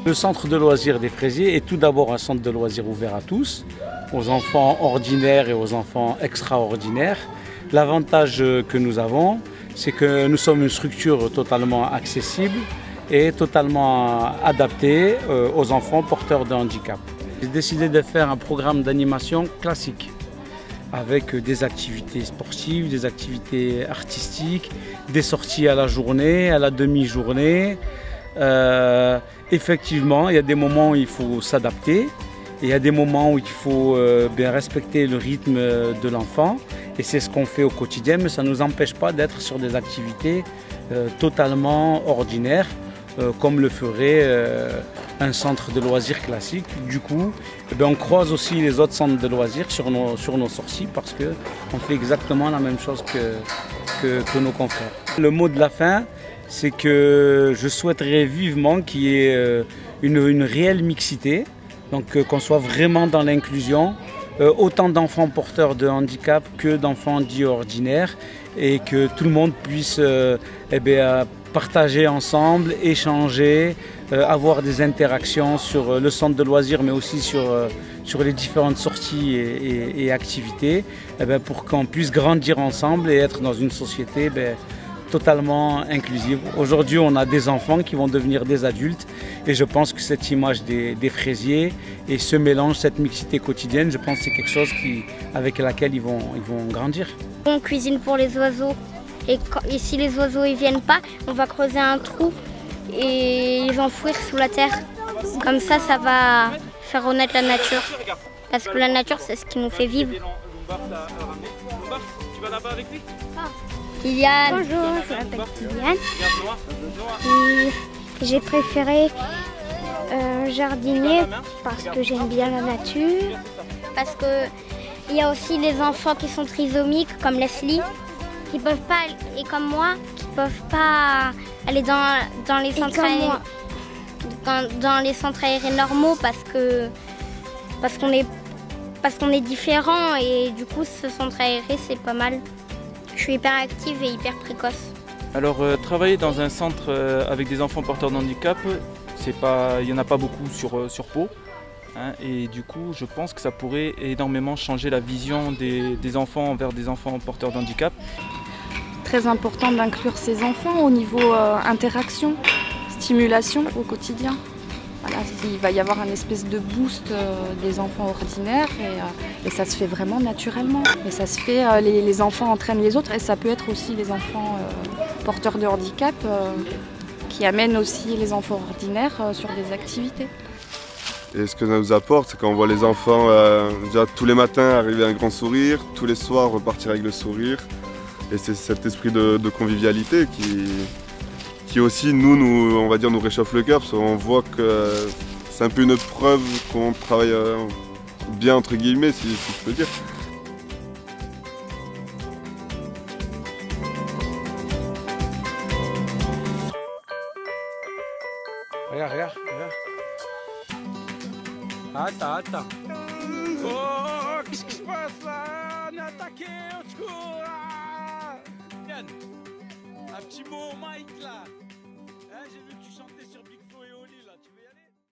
Le centre de loisirs des Fraisiers est tout d'abord un centre de loisirs ouvert à tous, aux enfants ordinaires et aux enfants extraordinaires. L'avantage que nous avons, c'est que nous sommes une structure totalement accessible et totalement adaptée aux enfants porteurs de handicap. J'ai décidé de faire un programme d'animation classique avec des activités sportives, des activités artistiques, des sorties à la journée, à la demi-journée. Effectivement, il y a des moments où il faut s'adapter et il y a des moments où il faut bien respecter le rythme de l'enfant. Et c'est ce qu'on fait au quotidien, mais ça ne nous empêche pas d'être sur des activités totalement ordinaires, comme le ferait un centre de loisirs classique. Du coup, on croise aussi les autres centres de loisirs sur nos sorties parce qu'on fait exactement la même chose que nos confrères. Le mot de la fin, c'est que je souhaiterais vivement qu'il y ait une réelle mixité, donc qu'on soit vraiment dans l'inclusion, autant d'enfants porteurs de handicap que d'enfants dits ordinaires, et que tout le monde puisse partager ensemble, échanger, avoir des interactions sur le centre de loisirs, mais aussi sur les différentes sorties et activités, pour qu'on puisse grandir ensemble et être dans une société totalement inclusive. Aujourd'hui, on a des enfants qui vont devenir des adultes et je pense que cette image des fraisiers et ce mélange, cette mixité quotidienne, je pense que c'est quelque chose avec laquelle ils vont grandir. On cuisine pour les oiseaux et si les oiseaux ne viennent pas, on va creuser un trou et les enfouir sous la terre. Comme ça, ça va faire renaître la nature. Parce que la nature, c'est ce qui nous fait vivre. Tu vas là-bas avec lui ? Kylian. Bonjour, je m'appelle Kylian. J'ai préféré jardinier parce que j'aime bien la nature. Parce qu'il y a aussi les enfants qui sont trisomiques, comme Leslie, qui peuvent pas, et comme moi, qui peuvent pas aller dans les centres aérés, dans les centres aérés normaux parce qu'on est différents et du coup ce centre aéré c'est pas mal. Je suis hyper active et hyper précoce. Alors travailler dans un centre avec des enfants porteurs de handicap, il n'y en a pas beaucoup sur Pau. Hein, et du coup je pense que ça pourrait énormément changer la vision des enfants envers des enfants porteurs de handicap. Très important d'inclure ces enfants au niveau interaction, stimulation au quotidien. Voilà, il va y avoir un espèce de boost des enfants ordinaires et ça se fait vraiment naturellement. Et ça se fait, les enfants entraînent les autres et ça peut être aussi les enfants porteurs de handicap qui amènent aussi les enfants ordinaires sur des activités. Et ce que ça nous apporte, c'est qu'on voit les enfants déjà tous les matins arriver un grand sourire, tous les soirs repartir avec le sourire. Et c'est cet esprit de convivialité qui aussi nous, on va dire, nous réchauffe le cœur parce qu'on voit que c'est un peu une preuve qu'on travaille bien entre guillemets, si je peux dire. Regarde. Attends. Oh, qu'est-ce qui se passe là? On est attaqué, au secours! Yann, un petit mot au Mike là. Hein, j'ai vu